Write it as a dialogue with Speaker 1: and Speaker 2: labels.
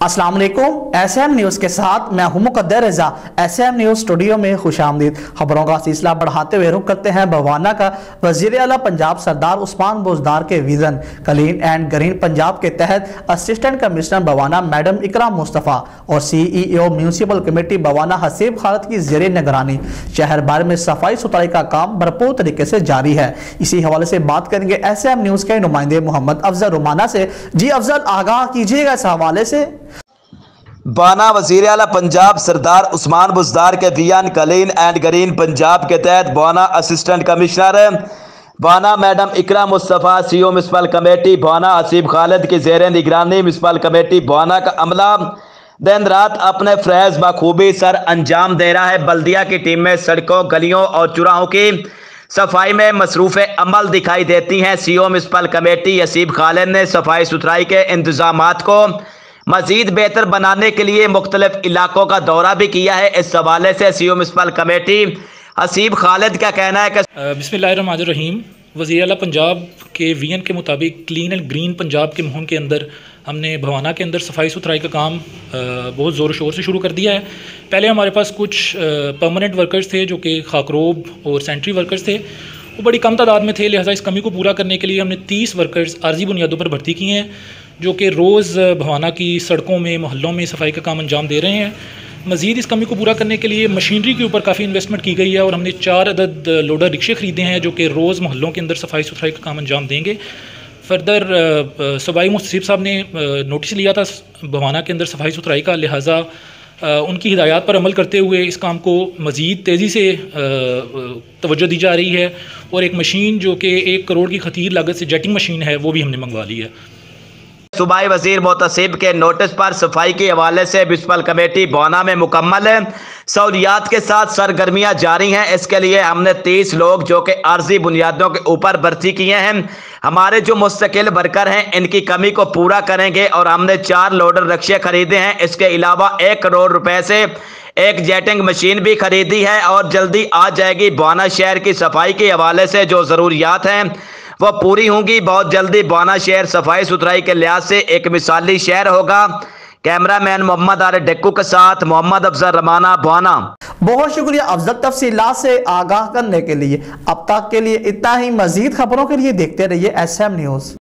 Speaker 1: अस्सलाम वालेकुम। SM news के साथ मैं हूं मुकद्दर रजा। एसएम न्यूज़ स्टूडियो में खुशामदीद। खबरों का सिलसिला बढ़ाते हुए रुख करते हैं बवाना का। वज़ीर आला पंजाब सरदार उस्मान बुज़दार के vision clean and green Punjab के तहत असिस्टेंट कमिश्नर बवाना मैडम इकरा मुस्तफ़ा और CEO municipal committee Bawana Haseeb Khalid की ज़ेरे निगरानी शहर भर में सफाई सुथराई का काम भरपूर तरीके से जारी है। इसी हवाले से बात करेंगे एसएम न्यूज़ के नुमाइंदे मोहम्मद अफजल रुमाना से। जी अफजल, आगाह कीजिएगा इस हवाले से।
Speaker 2: बाना वज़ीर आला पंजाब सरदार उस्मान बुज़दार के vision clean and green Punjab के तहत बाना असिस्टेंट कमिश्नर बाना मैडम इकरा मुस्तफ़ा CO म्यूनसिपल कमेटी बाना हसीब खालिद की ज़ेरे निगरानी म्यूनसिपल कमेटी बाना का अमला दिन रात अपने फ़रज़ बखूबी सर अंजाम दे रहा है। बल्दिया की टीम में सड़कों, गलियों और चौराहों की सफाई में मसरूफ़ अमल दिखाई देती हैं। CO municipal committee Haseeb Khalid ने सफाई सुथराई के इंतजामात को मजीद बेहतर बनाने के लिए मुख्तलिफ इलाकों का दौरा भी किया है। इस हवाले से CO municipal committee Haseeb Khalid का कहना है कि
Speaker 3: बिस्मिल्लाहिर्रहमानिर्रहीम, वज़ीर आला पंजाब के विजन के मुताबिक क्लीन एंड ग्रीन पंजाब के मुहिम के अंदर हमने भवाना के अंदर सफाई सुथराई का काम बहुत ज़ोर शोर से शुरू कर दिया है। पहले हमारे पास कुछ परमानेंट वर्कर्स थे जो कि खाकरोब और सेंट्री वर्कर्स थे, वो बड़ी कम तादाद में थे। लिहाजा इस कमी को पूरा करने के लिए हमने 30 वर्कर्स आर्जी बुनियादों पर भर्ती किए हैं जो कि रोज़ भवाना की सड़कों में, मोहल्लों में सफाई का काम अंजाम दे रहे हैं। मज़ीद इस कमी को पूरा करने के लिए मशीनरी के ऊपर काफ़ी इन्वेस्टमेंट की गई है और हमने 4 अदद लोडर रिक्शे ख़रीदे हैं जो कि रोज़ मोहल्लों के अंदर सफाई सुथराई का काम अंजाम देंगे। फर्दर सूबाई मुस्तसिब साहब ने नोटिस लिया था भवाना के अंदर सफाई सुथराई का, लिहाजा उनकी हिदायत पर अमल करते हुए इस काम को मज़ीद तेज़ी से तवज्जो दी जा रही है और एक मशीन जो कि 1 करोड़ की खतीर लागत से जेटिंग मशीन है वो भी हमने मंगवा ली है।
Speaker 2: सूबाई वजीर मोतसिब के नोटिस पर सफाई के हवाले से म्यूनसिपल कमेटी बाना में मुकम्मल सहूलियात के साथ सरगर्मियां जारी हैं। इसके लिए हमने 30 लोग जो कि आर्जी बुनियादों के ऊपर भर्ती किए हैं। हमारे जो मुस्तकिल वर्कर हैं इनकी कमी को पूरा करेंगे और हमने 4 लोडर रिक्शे खरीदे हैं। इसके अलावा 1 करोड़ रुपए से एक जेटिंग मशीन भी खरीदी है और जल्दी आ जाएगी। बाना शहर की सफाई के हवाले से जो ज़रूरियात हैं वो पूरी होंगी। बहुत जल्दी बाना शहर सफाई सुथराई के लिहाज से एक मिसाली शहर होगा। कैमरामैन मोहम्मद आरिफ डेक्कू के साथ मोहम्मद अफजल रमाना, बाना।
Speaker 1: बहुत शुक्रिया अफजल तफसीलात से आगाह करने के लिए। अब तक के लिए इतना ही। मजीद खबरों के लिए देखते रहिए SM न्यूज़।